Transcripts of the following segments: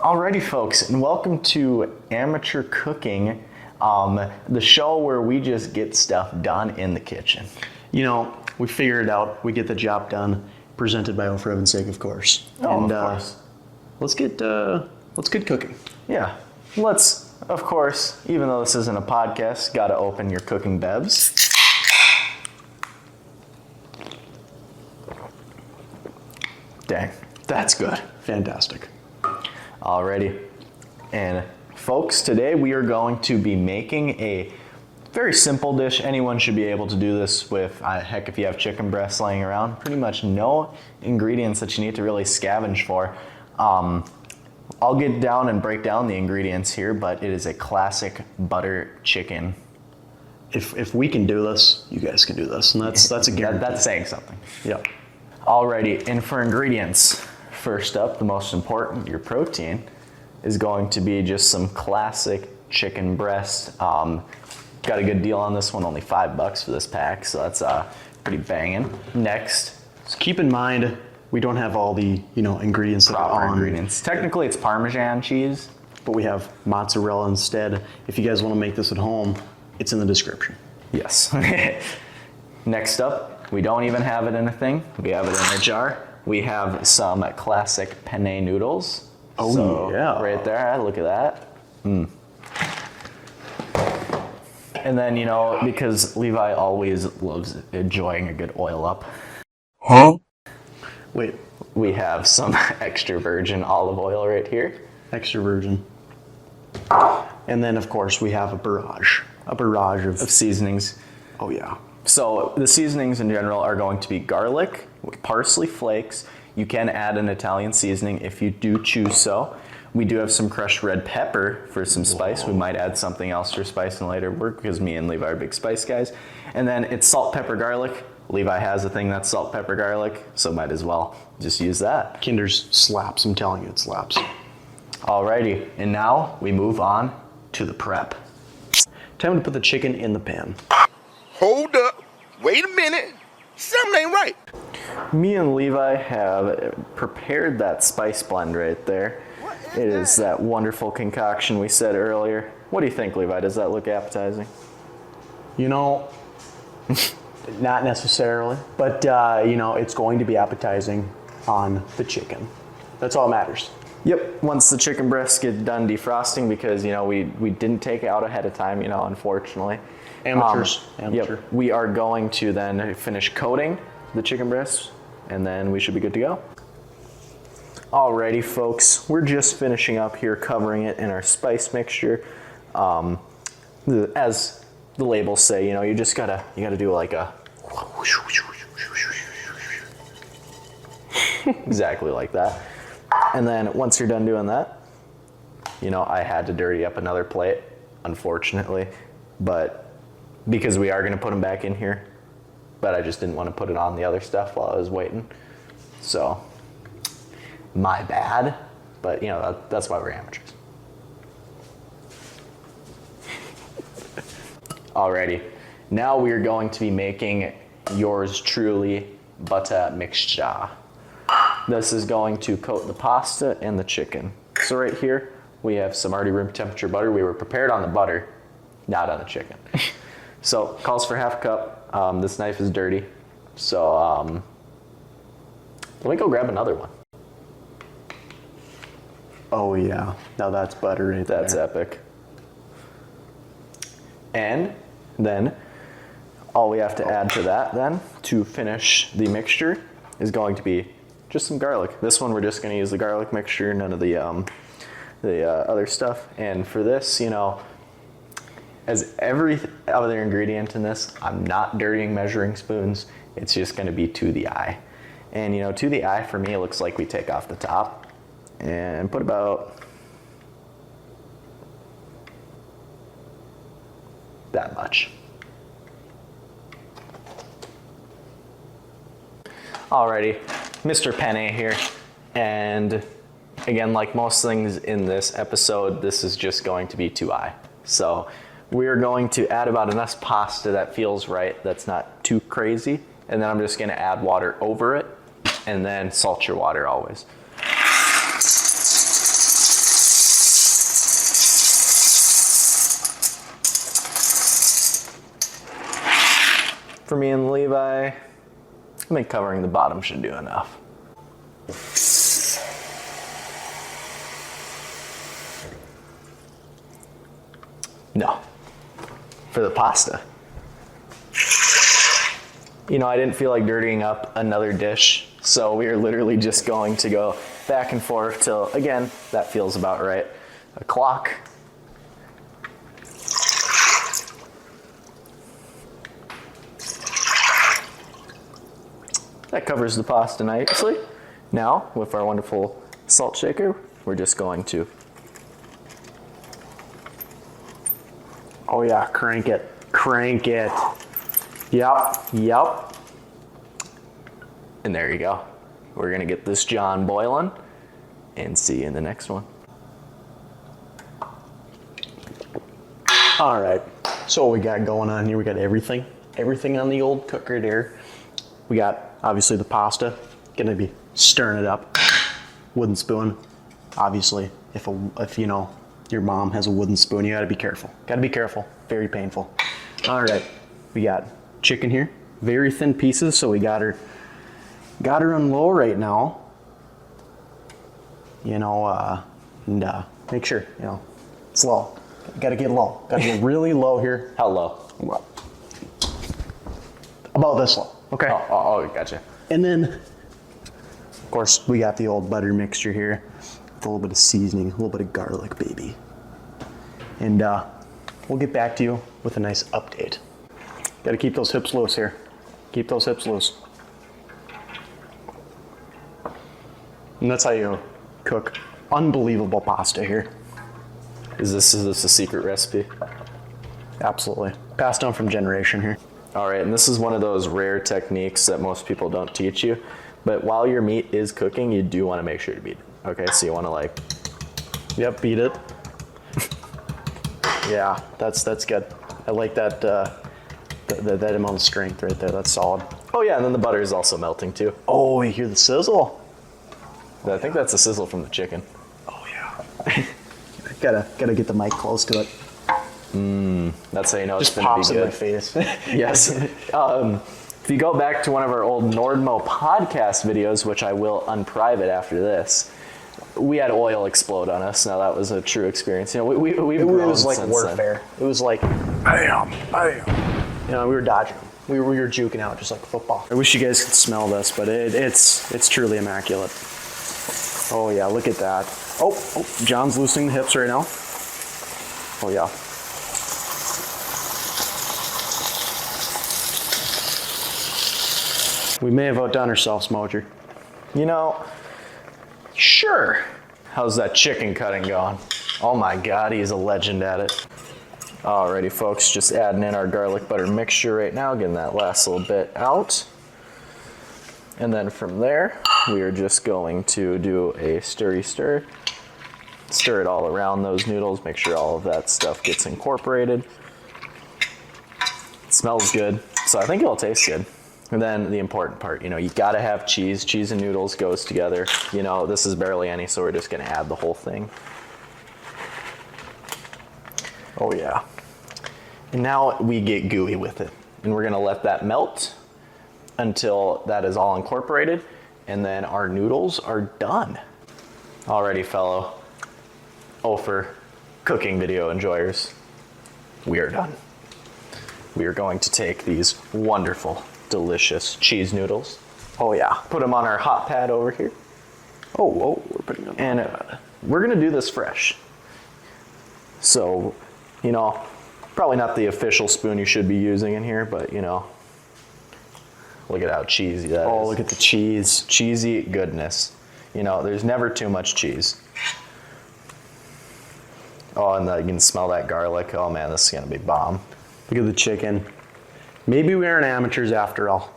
Alrighty, folks, and welcome to Amateur Cooking, the show where we just get stuff done in the kitchen. You know, we figure it out. We get the job done. Presented by For Heaven's Sake, of course. Oh, and, of course. Let's get cooking. Yeah, let's, of course, even though this isn't a podcast, gotta open your cooking bevs. Dang, that's good. Fantastic. Alrighty, and folks, today we are going to be making a very simple dish. Anyone should be able to do this with, heck, if you have chicken breasts laying around, pretty much no ingredients that you need to really scavenge for. I'll get down and break down the ingredients here, but it is a classic butter chicken. If we can do this, you guys can do this, and that's a guarantee. That's saying something. Yep. Alrighty, and for ingredients, first up, the most important, your protein, is going to be just some classic chicken breast. Got a good deal on this one, only $5 for this pack, so that's pretty banging. Next, so keep in mind, we don't have all the ingredients that are on. Ingredients. Technically, it's Parmesan cheese, but we have mozzarella instead. If you guys want to make this at home, it's in the description. Yes. Next up, we don't even have it in a thing. We have it in a jar. We have some classic penne noodles. Oh, so, yeah. Right there, look at that. And then, because Levi always loves enjoying a good oil up. Huh? Wait. We have some extra virgin olive oil right here. Extra virgin. And then, of course, we have a barrage of seasonings. Oh, yeah. So the seasonings in general are going to be garlic with parsley flakes. You can add an Italian seasoning if you do choose so. We do have some crushed red pepper for some spice. We might add something else for spice in later work because me and Levi are big spice guys. And then it's salt, pepper, garlic. Levi has a thing that's salt, pepper, garlic, so might as well just use that. Kinder's slaps, I'm telling you, it slaps. Alrighty, and now we move on to the prep. Time to put the chicken in the pan. Hold up, wait a minute, something ain't right. Me and Levi have prepared that spice blend right there. It is that wonderful concoction we said earlier. What do you think, Levi? Does that look appetizing? Not necessarily, but it's going to be appetizing on the chicken. That's all that matters. Yep, once the chicken breasts get done defrosting, because we didn't take it out ahead of time, unfortunately. Amateur. Yep, we are going to then finish coating the chicken breasts, and then we should be good to go. Alrighty, folks, we're just finishing up here, covering it in our spice mixture. As the labels say, you just gotta do like a exactly like that. And then once you're done doing that, I had to dirty up another plate, unfortunately, but because we are going to put them back in here, but I just didn't want to put it on the other stuff while I was waiting. So, my bad, but that's why we're amateurs. Alrighty, now we are going to be making yours truly butter mixture. This is going to coat the pasta and the chicken. So right here, we have some already room temperature butter. We were prepared on the butter, not on the chicken. So calls for half a cup. This knife is dirty. So let me go grab another one. Oh yeah, now that's butter right there. That's epic. And then all we have to add to that then to finish the mixture is going to be just some garlic. This one we're just going to use the garlic mixture, none of the other stuff. And for this, as every other ingredient in this, I'm not dirtying measuring spoons. It's just going to be to the eye. And to the eye for me, it looks like we take off the top and put about that much. Alrighty, Mr. Penne here, and again, like most things in this episode, this is just going to be to eye. So we're going to add about enough pasta that feels right, that's not too crazy, and then I'm just gonna add water over it, and then salt your water always. for me and Levi, I think covering the bottom should do enough. No, for the pasta. You know, I didn't feel like dirtying up another dish, so we are literally just going to go back and forth till, again, that feels about right. A clock. That covers the pasta nicely. Now, with our wonderful salt shaker, we're just going to, Oh yeah, crank it. Crank it. Yep. and there you go. We're gonna get this John boiling and see you in the next one. All right, so what we got going on here, we got everything on the old cooker there. We got, obviously, the pasta. Gonna be stirring it up. Wooden spoon. Obviously, if you know, your mom has a wooden spoon, you gotta be careful. Gotta be careful. Very painful. All right, we got chicken here. Very thin pieces, so we got her on low right now. You know, and make sure, you know, it's low. Gotta get low. Gotta get really low here. How low? Well, about this low. Okay. Oh, gotcha. And then, of course, we got the old butter mixture here. With a little bit of seasoning, a little bit of garlic, baby. And we'll get back to you with a nice update. Gotta keep those hips loose here. Keep those hips loose. And that's how you cook unbelievable pasta here. Is this a secret recipe? Absolutely. Passed down from generation here. All right, and this is one of those rare techniques that most people don't teach you. But while your meat is cooking, you do want to make sure to beat it. Okay, so you want to like... Yep, beat it. Yeah, that's good. I like that that amount of strength right there. That's solid. Oh yeah, and then the butter is also melting too. Oh, you hear the sizzle? I think that's the sizzle from the chicken. Oh yeah. gotta get the mic close to it. That's how you know Just it's gonna pops be in my good. face. Yes. If you go back to one of our old Nordmo podcast videos, which I will unprivate after this, we had oil explode on us. Now that was a true experience. You know, we've It grown was like since warfare. It was like, Bam, bam. you know, we were dodging them. We were juking out just like football. I wish you guys could smell this, but it's truly immaculate. Oh yeah, look at that. Oh, John's loosening the hips right now. Oh yeah. We may have outdone ourselves, Mojer. You know, sure. How's that chicken cutting going? Oh my God, he's a legend at it. Alrighty, folks, just adding in our garlic butter mixture right now, getting that last little bit out. And then from there, we are just going to do a stir. Stir it all around those noodles, make sure all of that stuff gets incorporated. It smells good, so I think it'll taste good. And then the important part, you know, you gotta have cheese. Cheese and noodles goes together. You know, this is barely any, so we're just gonna add the whole thing. Oh yeah. And now we get gooey with it. And we're gonna let that melt until that is all incorporated. And then our noodles are done. Alrighty, fellow Ophir cooking video enjoyers, we are done. We are going to take these wonderful, delicious cheese noodles. Oh yeah. Put them on our hot pad over here. Oh, we're putting them on. And we're gonna do this fresh. So, you know, probably not the official spoon you should be using in here, but you know, look at how cheesy that is. Oh, look at the cheese. Cheesy goodness. You know, there's never too much cheese. Oh, and you can smell that garlic. Oh man, this is gonna be bomb. Look at the chicken. Maybe we aren't amateurs after all.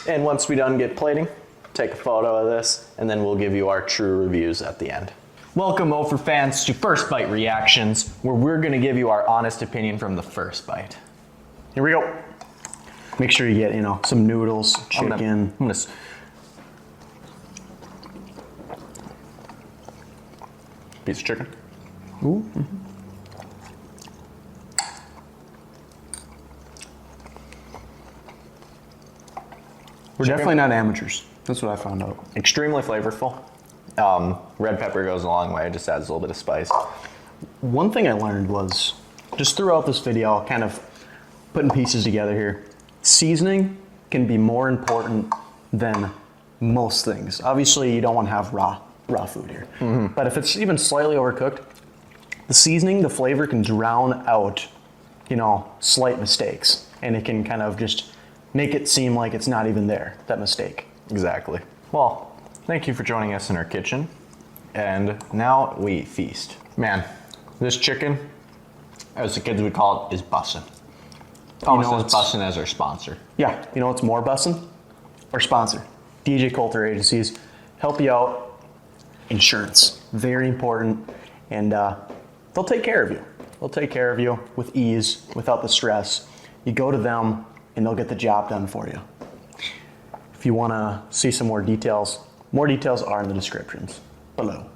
And once we done get plating, take a photo of this, and then we'll give you our true reviews at the end. Welcome, Ophir fans, to First Bite Reactions, where we're gonna give you our honest opinion from the first bite. Here we go. Make sure you get, you know, some noodles, chicken. I'm gonna piece of chicken. Ooh. We're definitely not amateurs. That's what I found out. Extremely flavorful. Red pepper goes a long way. It just adds a little bit of spice. One thing I learned was, just throughout this video, kind of putting pieces together here, seasoning can be more important than most things. Obviously, you don't want to have raw food here. But if it's even slightly overcooked, the seasoning, the flavor can drown out, slight mistakes. And it can kind of just make it seem like it's not even there, that mistake. Exactly. Well, thank you for joining us in our kitchen. And now we feast. Man, this chicken, as the kids would call it, is bussin'. Almost as bussin' as our sponsor. Yeah, you know what's more bussin'? Our sponsor, DJ Coulter Agencies, help you out. Insurance, very important, and they'll take care of you. They'll take care of you with ease, without the stress. You go to them, and they'll get the job done for you. If you want to see some more details are in the descriptions below.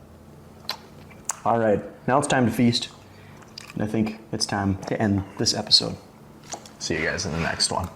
All right, now it's time to feast, and I think it's time to end this episode. See you guys in the next one.